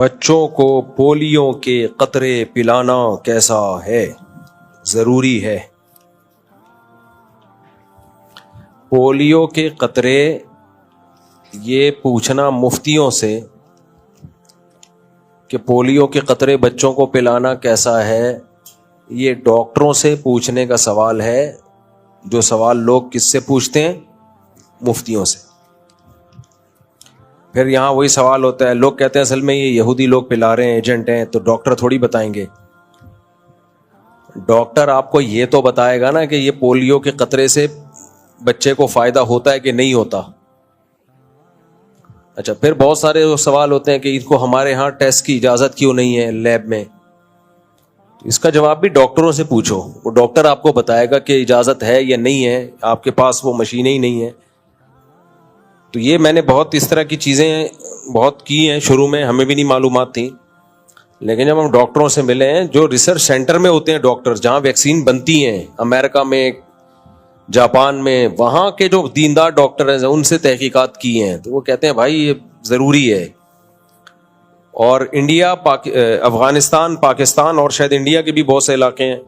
بچوں کو پولیو کے قطرے پلانا کیسا ہے؟ ضروری ہے۔ پولیو کے قطرے یہ پوچھنا مفتیوں سے کہ پولیو کے قطرے بچوں کو پلانا کیسا ہے، یہ ڈاکٹروں سے پوچھنے کا سوال ہے، جو سوال لوگ کس سے پوچھتے ہیں؟ مفتیوں سے۔ پھر یہاں وہی سوال ہوتا ہے، لوگ کہتے ہیں اصل میں یہ یہودی لوگ پلا رہے ہیں، ایجنٹ ہیں، تو ڈاکٹر تھوڑی بتائیں گے۔ ڈاکٹر آپ کو یہ تو بتائے گا نا کہ یہ پولیو کے قطرے سے بچے کو فائدہ ہوتا ہے کہ نہیں ہوتا۔ اچھا، پھر بہت سارے سوال ہوتے ہیں کہ ان کو ہمارے ہاں ٹیسٹ کی اجازت کیوں نہیں ہے لیب میں؟ اس کا جواب بھی ڈاکٹروں سے پوچھو، وہ ڈاکٹر آپ کو بتائے گا کہ اجازت ہے یا نہیں ہے، آپ کے پاس وہ مشینیں ہی نہیں ہیں۔ تو یہ میں نے بہت اس طرح کی چیزیں بہت کی ہیں، شروع میں ہمیں بھی نہیں معلومات تھیں، لیکن جب ہم ڈاکٹروں سے ملے ہیں جو ریسرچ سینٹر میں ہوتے ہیں ڈاکٹر، جہاں ویکسین بنتی ہیں، امریکہ میں، جاپان میں، وہاں کے جو دیندار ڈاکٹر ہیں ان سے تحقیقات کی ہیں، تو وہ کہتے ہیں بھائی یہ ضروری ہے۔ اور انڈیا، افغانستان، پاکستان اور شاید انڈیا کے بھی بہت سے علاقے ہیں،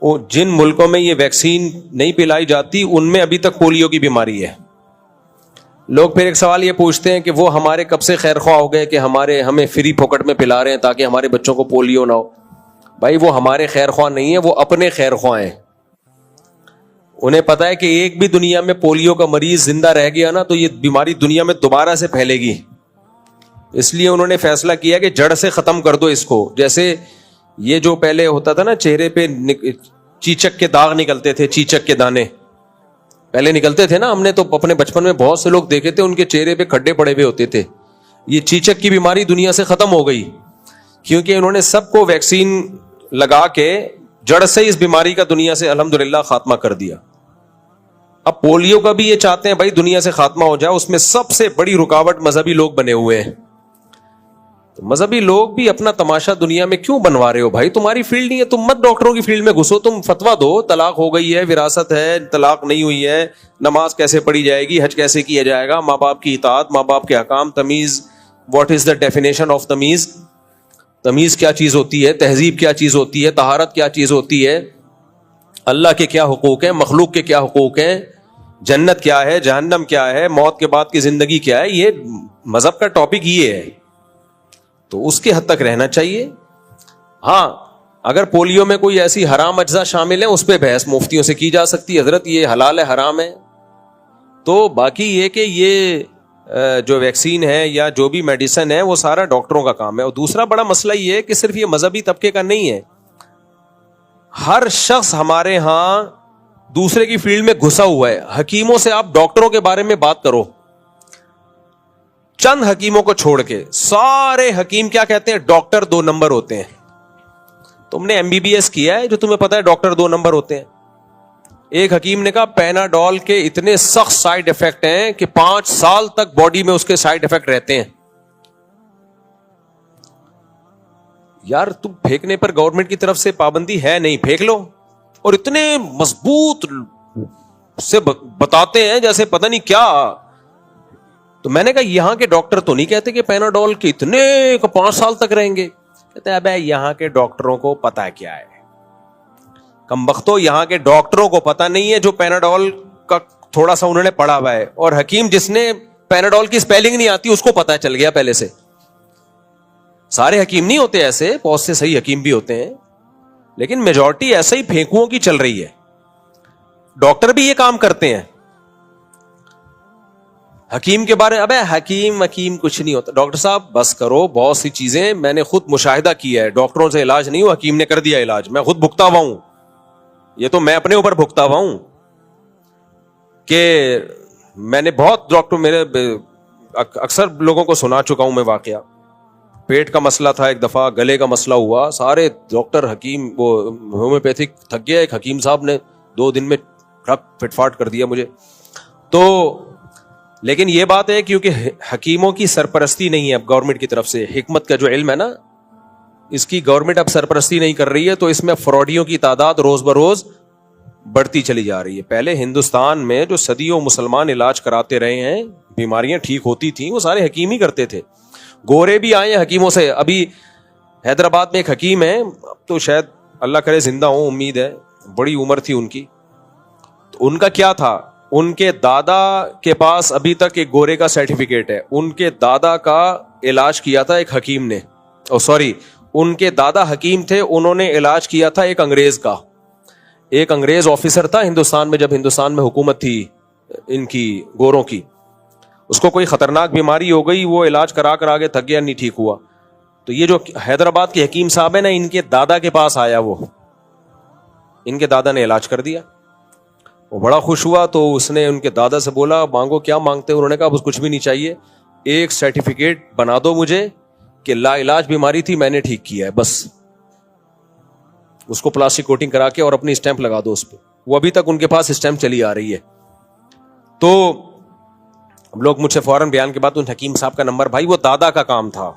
وہ جن ملکوں میں یہ ویکسین نہیں پلائی جاتی ان میں ابھی تک پولیو کی بیماری ہے۔ لوگ پھر ایک سوال یہ پوچھتے ہیں کہ وہ ہمارے کب سے خیر خواہ ہو گئے کہ ہمیں فری پھوکٹ میں پلا رہے ہیں تاکہ ہمارے بچوں کو پولیو نہ ہو۔ بھائی وہ ہمارے خیر خواہ نہیں ہیں، وہ اپنے خیر خواہ ہیں۔ انہیں پتا ہے کہ ایک بھی دنیا میں پولیو کا مریض زندہ رہ گیا نا تو یہ بیماری دنیا میں دوبارہ سے پھیلے گی، اس لیے انہوں نے فیصلہ کیا کہ جڑ سے ختم کر دو اس کو۔ جیسے یہ جو پہلے ہوتا تھا نا، چہرے پہ چیچک کے داغ نکلتے تھے، چیچک کے دانے پہلے نکلتے تھے نا، ہم نے تو اپنے بچپن میں بہت سے لوگ دیکھے تھے ان کے چہرے پہ کھڈے پڑے ہوئے ہوتے تھے۔ یہ چیچک کی بیماری دنیا سے ختم ہو گئی کیونکہ انہوں نے سب کو ویکسین لگا کے جڑ سے اس بیماری کا دنیا سے الحمدللہ خاتمہ کر دیا۔ اب پولیو کا بھی یہ چاہتے ہیں بھائی دنیا سے خاتمہ ہو جائے، اس میں سب سے بڑی رکاوٹ مذہبی لوگ بنے ہوئے ہیں۔ مذہبی لوگ بھی اپنا تماشا دنیا میں کیوں بنوا رہے ہو بھائی؟ تمہاری فیلڈ نہیں ہے، تم مت ڈاکٹروں کی فیلڈ میں گھسو، تم فتوا دو، طلاق ہو گئی ہے، وراثت ہے، طلاق نہیں ہوئی ہے، نماز کیسے پڑھی جائے گی، حج کیسے کیا جائے گا، ماں باپ کی اطاعت، ماں باپ کے احکام، تمیز، what is the definition of تمیز؟ تمیز کیا چیز ہوتی ہے، تہذیب کیا چیز ہوتی ہے، طہارت کیا چیز ہوتی ہے، اللہ کے کیا حقوق ہیں، مخلوق کے کیا حقوق ہیں، جنت کیا ہے، جہنم کیا ہے، موت کے بعد کی زندگی کیا ہے۔ یہ مذہب کا ٹاپک یہ ہے، تو اس کے حد تک رہنا چاہیے۔ ہاں اگر پولیو میں کوئی ایسی حرام اجزاء شامل ہیں اس پہ بحث مفتیوں سے کی جا سکتی ہے، حضرت یہ حلال ہے حرام ہے۔ تو باقی یہ کہ یہ جو ویکسین ہے یا جو بھی میڈیسن ہے وہ سارا ڈاکٹروں کا کام ہے۔ اور دوسرا بڑا مسئلہ یہ ہے کہ صرف یہ مذہبی طبقے کا نہیں ہے، ہر شخص ہمارے ہاں دوسرے کی فیلڈ میں گھسا ہوا ہے۔ حکیموں سے آپ ڈاکٹروں کے بارے میں بات کرو، چند حکیموں کو چھوڑ کے سارے حکیم کیا کہتے ہیں؟ ڈاکٹر 2 نمبر ہوتے ہیں۔ تم نے MBBS کیا ہے جو تمہیں پتا ہے ڈاکٹر 2 نمبر ہوتے ہیں؟ ایک حکیم نے کہا پیناڈول کے اتنے سخت سائیڈ افیکٹ ہیں کہ 5 سال تک باڈی میں اس کے سائیڈ افیکٹ رہتے ہیں۔ یار تم پھینکنے پر گورنمنٹ کی طرف سے پابندی ہے نہیں، پھینک لو، اور اتنے مضبوط سے بتاتے ہیں جیسے پتہ نہیں کیا۔ تو میں نے کہا یہاں کے ڈاکٹر تو نہیں کہتے کہ پیناڈول کے اتنے 5 سال تک رہیں گے؟ کہتے ہیں ابے یہاں کے ڈاکٹروں کو پتا کیا ہے، کمبختو یہاں کے ڈاکٹروں کو پتا نہیں ہے جو پیناڈول کا تھوڑا سا انہوں نے پڑھا ہوا ہے، اور حکیم جس نے پیناڈول کی سپیلنگ نہیں آتی اس کو پتا چل گیا پہلے سے۔ سارے حکیم نہیں ہوتے ایسے، بہت سے صحیح حکیم بھی ہوتے ہیں، لیکن میجورٹی ایسے ہی پھینکوؤں کی چل رہی ہے۔ ڈاکٹر بھی یہ کام کرتے ہیں۔ حکیم کے بارے میں ابے حکیم کچھ نہیں ہوتا۔ ڈاکٹر صاحب بس کرو، بہت سی چیزیں میں نے خود مشاہدہ کیا ہے، ڈاکٹروں سے علاج نہیں ہوا، حکیم نے کر دیا علاج، میں خود بھگتا ہوا ہوں، یہ تو میں اپنے اوپر بھگتا ہوا ہوں کہ میں نے بہت ڈاکٹر، میرے اکثر لوگوں کو سنا چکا ہوں میں واقعہ۔ پیٹ کا مسئلہ تھا ایک دفعہ، گلے کا مسئلہ ہوا، سارے ڈاکٹر حکیم وہ ہومیوپیتھک تھک گیا، ایک حکیم صاحب نے 2 دن میں فٹ فاٹ کر دیا مجھے۔ تو لیکن یہ بات ہے کیونکہ حکیموں کی سرپرستی نہیں ہے اب گورنمنٹ کی طرف سے، حکمت کا جو علم ہے نا اس کی گورنمنٹ اب سرپرستی نہیں کر رہی ہے، تو اس میں فراڈیوں کی تعداد روز بروز بڑھتی چلی جا رہی ہے۔ پہلے ہندوستان میں جو صدیوں مسلمان علاج کراتے رہے ہیں، بیماریاں ٹھیک ہوتی تھیں، وہ سارے حکیم ہی کرتے تھے۔ گورے بھی آئے ہیں حکیموں سے. ابھی حیدرآباد میں ایک حکیم ہے, تو شاید اللہ کرے زندہ ہوں, امید ہے, بڑی عمر تھی ان کی. تو ان کا کیا تھا, ان کے دادا کے پاس ابھی تک ایک گورے کا سرٹیفکیٹ ہے. ان کے دادا کا علاج کیا تھا ایک حکیم نے, ان کے دادا حکیم تھے, انہوں نے علاج کیا تھا ایک انگریز کا. ایک انگریز آفیسر تھا ہندوستان میں, جب ہندوستان میں حکومت تھی ان کی گوروں کی, اس کو کوئی خطرناک بیماری ہو گئی, وہ علاج کرا کر آگے تھک گیا, نہیں ٹھیک ہوا. تو یہ جو حیدرآباد کے حکیم صاحب ہے نا, ان کے دادا کے پاس آیا, وہ ان کے دادا نے علاج کر دیا. وہ بڑا خوش ہوا, تو اس نے ان کے دادا سے بولا مانگو کیا مانگتے. انہوں نے کہا بس کچھ بھی نہیں چاہیے, ایک سرٹیفکیٹ بنا دو مجھے کہ لا علاج بیماری تھی, میں نے ٹھیک کیا ہے, بس. اس کو پلاسٹک کوٹنگ کرا کے اور اپنی اسٹیمپ لگا دو اس پہ. وہ ابھی تک ان کے پاس اسٹیمپ چلی آ رہی ہے. تو لوگ مجھ سے فوراً بیان کے بعد ان حکیم صاحب کا نمبر, بھائی وہ دادا کا کام تھا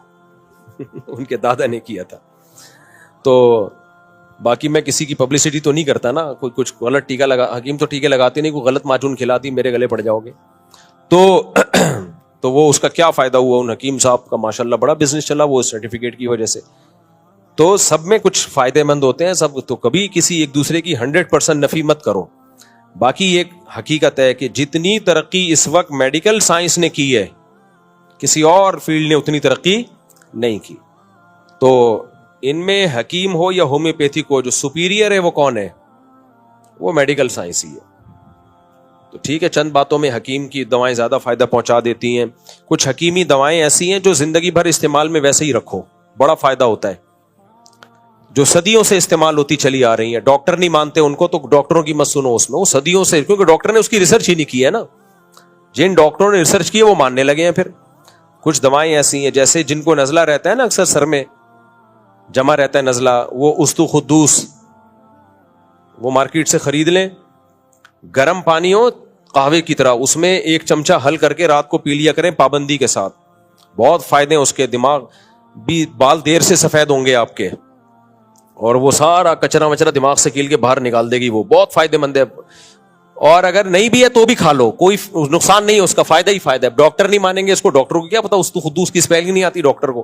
ان کے دادا نے کیا تھا. تو باقی میں کسی کی پبلسٹی تو نہیں کرتا نا, کوئی کچھ غلط ٹیکا لگا, حکیم تو ٹیکے لگاتے نہیں, کوئی غلط معجون کھلاتی میرے گلے پڑ جاؤ گے. تو وہ اس کا کیا فائدہ ہوا, ان حکیم صاحب کا ماشاءاللہ بڑا بزنس چلا وہ سرٹیفکیٹ کی وجہ سے. تو سب میں کچھ فائدے مند ہوتے ہیں سب, تو کبھی کسی ایک دوسرے کی 100% نفی مت کرو. باقی ایک حقیقت ہے کہ جتنی ترقی اس وقت میڈیکل سائنس نے کی ہے, کسی اور فیلڈ نے اتنی ترقی نہیں کی. تو ان میں حکیم ہو یا ہومیوپیتھک ہو, جو سپیریئر ہے وہ کون ہے, وہ میڈیکل سائنس ہی ہے. تو ٹھیک ہے, چند باتوں میں حکیم کی دوائیں زیادہ فائدہ پہنچا دیتی ہیں. کچھ حکیمی دوائیں ایسی ہیں جو زندگی بھر استعمال میں ویسے ہی رکھو, بڑا فائدہ ہوتا ہے, جو صدیوں سے استعمال ہوتی چلی آ رہی ہیں. ڈاکٹر نہیں مانتے ان کو, تو ڈاکٹروں کی مت سنو اس میں, وہ صدیوں سے, کیونکہ ڈاکٹر نے اس کی ریسرچ ہی نہیں کی ہے نا. جن ڈاکٹروں نے ریسرچ کی ہے وہ ماننے لگے ہیں. پھر کچھ دوائیں ایسی ہیں جیسے جن کو نزلہ رہتا ہے نا, اکثر سر میں جمع رہتا ہے نزلہ, وہ استو خدوس, وہ مارکیٹ سے خرید لیں, گرم پانی ہو قہوے کی طرح, اس میں 1 چمچہ حل کر کے رات کو پی لیا کریں پابندی کے ساتھ. بہت فائدے ہیں اس کے, دماغ بھی, بال دیر سے سفید ہوں گے آپ کے, اور وہ سارا کچرا وچرا دماغ سے کیل کے باہر نکال دے گی, وہ بہت فائدے مند ہے. اور اگر نہیں بھی ہے تو بھی کھا لو, کوئی نقصان نہیں ہے, اس کا فائدہ ہی فائدہ ہے. ڈاکٹر نہیں مانیں گے اس کو, ڈاکٹروں کو کیا پتا, اس تو خدوس کی اسپیلنگ نہیں آتی ڈاکٹر کو.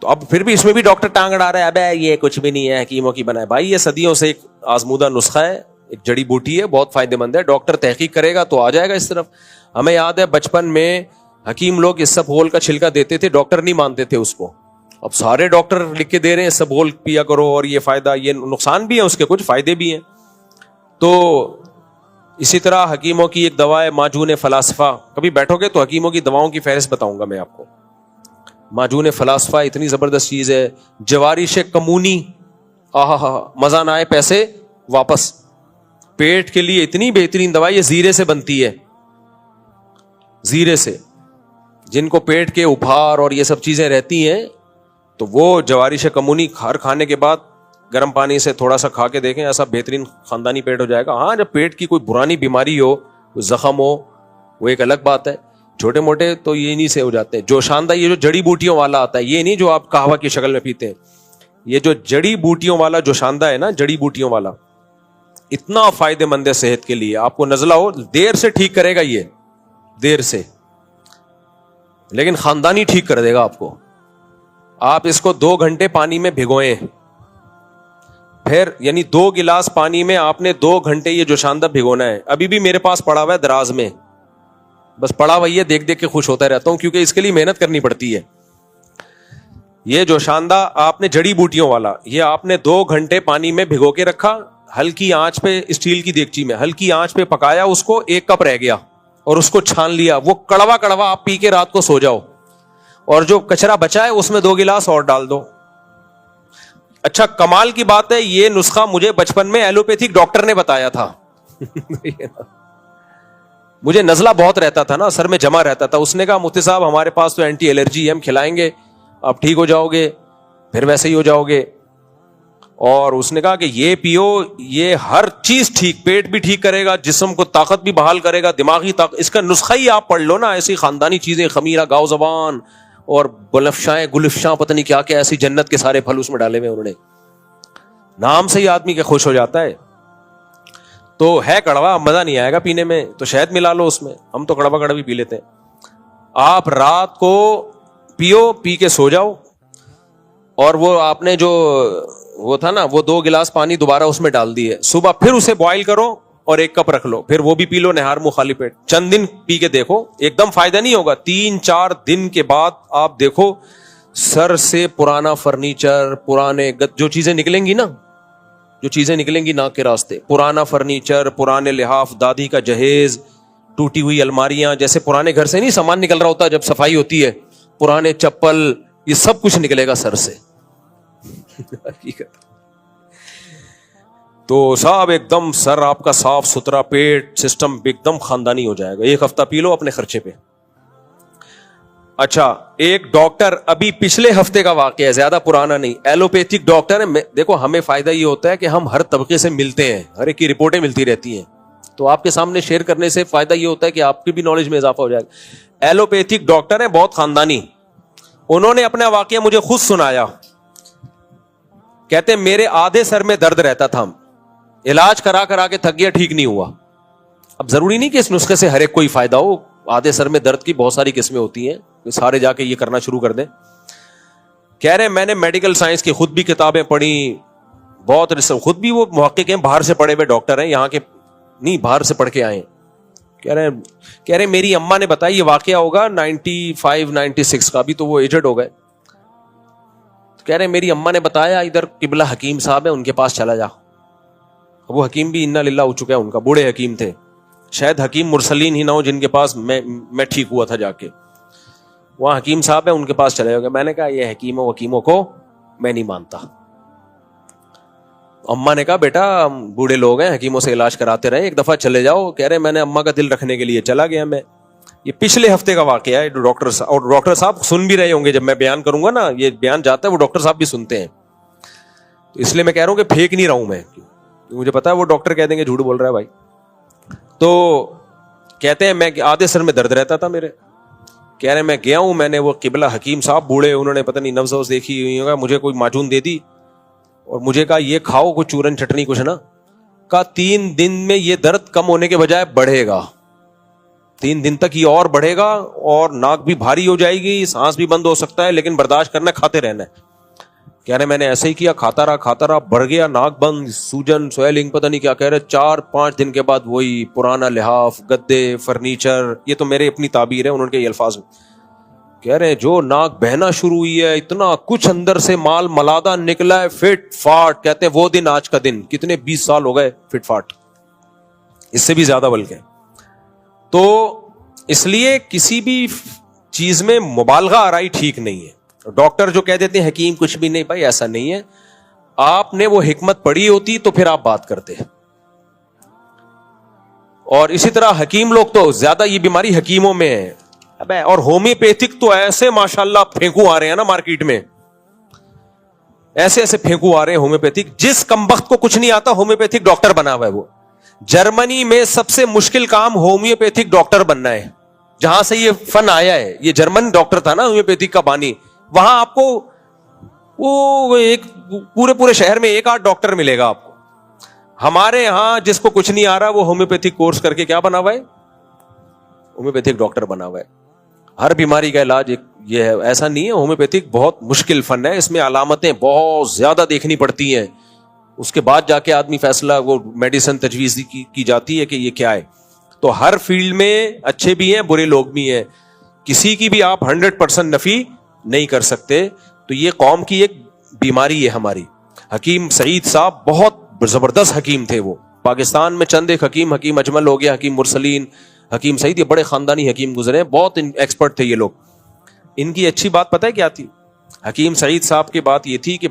تو اب پھر بھی اس میں بھی ڈاکٹر ٹانگ اڑا رہا ہے, ابے یہ کچھ بھی نہیں ہے, حکیموں کی بنا ہے. بھائی یہ صدیوں سے ایک آزمودہ نسخہ ہے, ایک جڑی بوٹی ہے, بہت فائدے مند ہے. ڈاکٹر تحقیق کرے گا تو آ جائے گا اس طرف. ہمیں یاد ہے بچپن میں حکیم لوگ اس سب ہول کا چھلکا دیتے تھے, ڈاکٹر نہیں مانتے تھے اس کو. اب سارے ڈاکٹر لکھ کے دے رہے ہیں سب ہول پیا کرو, اور یہ فائدہ, یہ نقصان بھی ہے اس کے, کچھ فائدے بھی ہیں. تو اسی طرح حکیموں کی ایک دوا ہے معجون فلاسفہ. کبھی بیٹھو گے تو حکیموں کی دواؤں کی فہرست بتاؤں گا میں آپ کو. معجون فلاسفہ اتنی زبردست چیز ہے. جوارش کمونی, مزہ نہ آئے پیسے واپس. پیٹ کے لیے اتنی بہترین دوا, یہ زیرے سے بنتی ہے, زیرے سے. جن کو پیٹ کے ابھار اور یہ سب چیزیں رہتی ہیں, تو وہ جوارش کمونی کھانے کے بعد گرم پانی سے تھوڑا سا کھا کے دیکھیں, ایسا بہترین خاندانی پیٹ ہو جائے گا. ہاں جب پیٹ کی کوئی پرانی بیماری ہو, کوئی زخم ہو, وہ ایک الگ بات ہے. چھوٹے موٹے تو یہ نہیں سے ہو جاتے ہیں. جو شاندہ یہ جو جڑی بوٹیوں والا آتا ہے, یہ نہیں جو آپ قہوہ کی شکل میں پیتے ہیں, یہ جو جڑی بوٹیوں والا جو شاندہ ہے نا, جڑی بوٹیوں والا, اتنا فائدے مند ہے صحت کے لیے. آپ کو نزلہ ہو, دیر سے ٹھیک کرے گا یہ, دیر سے, لیکن خاندانی ٹھیک کر دے گا آپ کو. آپ اس کو 2 گھنٹے پانی میں بھگوئیں, پھر یعنی 2 گلاس پانی میں آپ نے 2 گھنٹے یہ جو شاندہ بھگونا ہے. ابھی بھی میرے پاس پڑا ہوا ہے دراز میں, بس پڑا ہوا, یہ دیکھ دیکھ کے خوش ہوتا رہتا ہوں, کیونکہ اس کے لیے محنت کرنی پڑتی ہے. یہ جو شاندہ آپ نے جڑی بوٹیوں والا, یہ آپ نے 2 گھنٹے پانی میں بھگو کے رکھا, ہلکی آنچ پہ, اسٹیل کی دیگچی میں ہلکی آنچ پہ پکایا اس کو, 1 کپ رہ گیا, اور اس کو چھان لیا. وہ کڑوا کڑوا آپ پی کے رات کو سو جاؤ, اور جو کچرا بچا ہے اس میں 2 گلاس اور ڈال دو. اچھا کمال کی بات ہے, یہ نسخہ مجھے بچپن میں ایلوپیتھک ڈاکٹر نے بتایا تھا. مجھے نزلہ بہت رہتا تھا نا, سر میں جمع رہتا تھا. اس نے کہا مفتی صاحب ہمارے پاس تو اینٹی الرجی ہے, ہم کھلائیں گے, آپ ٹھیک ہو جاؤ گے, پھر ویسے ہی ہو جاؤ گے. اور اس نے کہا کہ یہ پیو, یہ ہر چیز ٹھیک, پیٹ بھی ٹھیک کرے گا, جسم کو طاقت بھی بحال کرے گا, دماغی طاقت. اس کا نسخہ ہی آپ پڑھ لو نا, ایسی خاندانی چیزیں, خمیرہ, گاؤ زبان اور بلفشائیں, گلفشاں, پتہ نہیں کیا کیا ایسی جنت کے سارے پھل اس میں ڈالے ہوئے انہوں نے. نام سے ہی آدمی کے خوش ہو جاتا ہے. تو ہے کڑوا, مزہ نہیں آئے گا پینے میں, تو شہد ملا لو اس میں. ہم تو کڑوا کڑوی پی لیتے ہیں. آپ رات کو پیو, پی کے سو جاؤ, اور وہ آپ نے جو وہ تھا نا وہ 2 گلاس پانی دوبارہ اس میں ڈال دیے, صبح پھر اسے بوائل کرو اور 1 کپ رکھ لو, پھر وہ بھی پی لو نہار منہ خالی پیٹ. چند دن پی کے دیکھو, ایک دم فائدہ نہیں ہوگا. 3-4 دن کے بعد آپ دیکھو سر سے پرانا فرنیچر, پرانے جو چیزیں نکلیں گی نا, جو چیزیں نکلیں گی ناک کے راستے, پرانا فرنیچر, پرانے لحاف, دادی کا جہیز, ٹوٹی ہوئی الماریاں, جیسے پرانے گھر سے نہیں سامان نکل رہا ہوتا جب صفائی ہوتی ہے, پرانے چپل, یہ سب کچھ نکلے گا سر سے. تو صاحب ایک دم سر آپ کا صاف ستھرا, پیٹ سسٹم ایک دم خاندانی ہو جائے گا. 1 ہفتہ پی لو اپنے خرچے پہ. اچھا, ایک ڈاکٹر, ابھی پچھلے ہفتے کا واقعہ ہے, زیادہ پرانا نہیں, ایلوپیتھک ڈاکٹر ہے. دیکھو ہمیں فائدہ یہ ہوتا ہے کہ ہم ہر طبقے سے ملتے ہیں, ہر ایک کی رپورٹیں ملتی رہتی ہیں, تو آپ کے سامنے شیئر کرنے سے فائدہ یہ ہوتا ہے کہ آپ کی بھی نالج میں اضافہ ہو جائے گا. ایلوپیتھک ڈاکٹر ہے, بہت خاندانی. انہوں نے اپنا واقعہ مجھے خود سنایا. کہتے میرے آدھے سر میں درد رہتا تھا, علاج کرا کے تھک گیا, ٹھیک نہیں ہوا. اب ضروری نہیں کہ اس نسخے سے ہر ایک کوئی فائدہ ہو, آدھے سر میں درد کی بہت ساری قسمیں ہوتی ہیں, سارے جا کے یہ کرنا شروع کر دیں. کہہ رہے میں نے میڈیکل سائنس کی خود بھی کتابیں پڑھی, بہت خود بھی وہ محقق ہیں, باہر سے پڑھے ہوئے ڈاکٹر ہیں, یہاں کے نہیں باہر سے پڑھ کے آئے. کہہ رہے میری اماں نے بتایا, یہ واقعہ ہوگا 95-96 کا, ابھی تو وہ ایجڈ ہو گئے. کہہ رہے میری اماں نے بتایا ادھر قبلہ حکیم صاحب ہے, ان کے پاس چلا جا. وہ حکیم بھی انا للہ ہو چکا ہے, ان کا بوڑھے حکیم تھے, شاید حکیم مرسلین ہی نہ ہو جن کے پاس میں ٹھیک ہوا تھا جا کے. وہاں حکیم صاحب ہے, ان کے پاس چلے گا. میں نے کہا یہ حکیموں کو میں نہیں مانتا. اماں نے کہا بیٹا بوڑھے لوگ ہیں, حکیموں سے علاج کراتے رہے, ایک دفعہ چلے جاؤ. کہہ رہے میں نے اماں کا دل رکھنے کے لیے چلا گیا. میں یہ پچھلے ہفتے کا واقعہ ہے. ڈاکٹر صاحب سن بھی رہے ہوں گے, جب میں بیان کروں گا نا, یہ بیان جاتا ہے وہ ڈاکٹر صاحب بھی سنتے ہیں, تو اس لیے میں کہہ رہا ہوں کہ پھینک نہیں رہا ہوں میں, مجھے پتا ہے وہ ڈاکٹر کہہ دیں گے جھوٹ بول رہا ہے بھائی. تو کہتے ہیں میں آدھے سر میں درد رہتا تھا میرے. کہہ رہے میں گیا ہوں, میں نے وہ قبلہ حکیم صاحب بوڑھے, انہوں نے پتہ نہیں نبض وبض دیکھی ہوئی ہوگا, مجھے کوئی معجون دے دی اور مجھے کہا یہ کھاؤ کوئی چورن چٹنی کچھ نا. کہا 3 دن میں یہ درد کم ہونے کے بجائے بڑھے گا, 3 دن تک یہ اور بڑھے گا, اور ناک بھی بھاری ہو جائے گی, سانس بھی بند ہو سکتا ہے, لیکن برداشت کرنا, کھاتے رہنا ہے. کہہ رہے میں نے ایسے ہی کیا, کھاتا رہا, بڑھ گیا, ناک بند, سوجن, سویلنگ, پتہ نہیں کیا. کہہ رہے 4-5 دن کے بعد وہی پرانا لحاف, گدے, فرنیچر. یہ تو میرے اپنی تعبیر ہے, انہوں کے الفاظ میں. کہہ رہے جو ناک بہنا شروع ہوئی ہے, اتنا کچھ اندر سے مال ملادہ نکلا ہے, فٹ فاٹ. کہتے ہیں وہ دن آج کا دن, کتنے 20 سال ہو گئے فٹ فاٹ, اس سے بھی زیادہ بلکہ. تو اس لیے کسی بھی چیز میں مبالغہ آرائی ٹھیک نہیں ہے. ڈاکٹر جو کہہ دیتے ہیں حکیم کچھ بھی نہیں, بھائی ایسا نہیں ہے. آپ نے وہ حکمت پڑھی ہوتی تو پھر آپ بات کرتے. اور اسی طرح حکیم لوگ تو زیادہ یہ بیماری حکیموں میں ہے. اور ہومیوپیتھک تو ایسے ماشاءاللہ پھینکو آ رہے ہیں نا مارکیٹ میں, ایسے پھینکو آ رہے ہیں ہومیوپیتھک. جس کمبخت کو کچھ نہیں آتا ہومیوپیتھک ڈاکٹر بنا ہوا ہے. وہ جرمنی میں سب سے مشکل کام ہومیوپیتھک ڈاکٹر بننا ہے, جہاں سے یہ فن آیا ہے. یہ جرمن ڈاکٹر تھا نا ہومیوپیتھک کا بانی. وہاں آپ کو وہ ایک پورے شہر میں 1-8 ڈاکٹر ملے گا آپ کو. ہمارے یہاں جس کو کچھ نہیں آ رہا وہ ہومیوپیتھک کورس کر کے کیا بنا ہوا ہے, ہومیوپیتھک ڈاکٹر بنا ہوا ہے. ہر بیماری کا علاج یہ ہے, ایسا نہیں ہے. ہومیوپیتھک بہت مشکل فن ہے, اس میں علامتیں بہت زیادہ دیکھنی پڑتی ہیں, اس کے بعد جا کے آدمی فیصلہ, وہ میڈیسن تجویز کی جاتی ہے کہ یہ کیا ہے. تو ہر فیلڈ میں اچھے بھی ہیں, برے لوگ بھی ہیں, کسی کی بھی آپ 100% نفی نہیں کر سکتے. تو یہ قوم کی ایک بیماری ہے ہماری. حکیم سعید صاحب بہت زبردست حکیم تھے. وہ پاکستان میں چند ایک حکیم اجمل ہو گیا, حکیم مرسلین, حکیم سعید, یہ بڑے خاندانی حکیم گزرے, بہت ایکسپرٹ تھے یہ لوگ. ان کی اچھی بات پتہ ہے کیا تھی؟ حکیم سعید صاحب کی بات یہ تھی کہ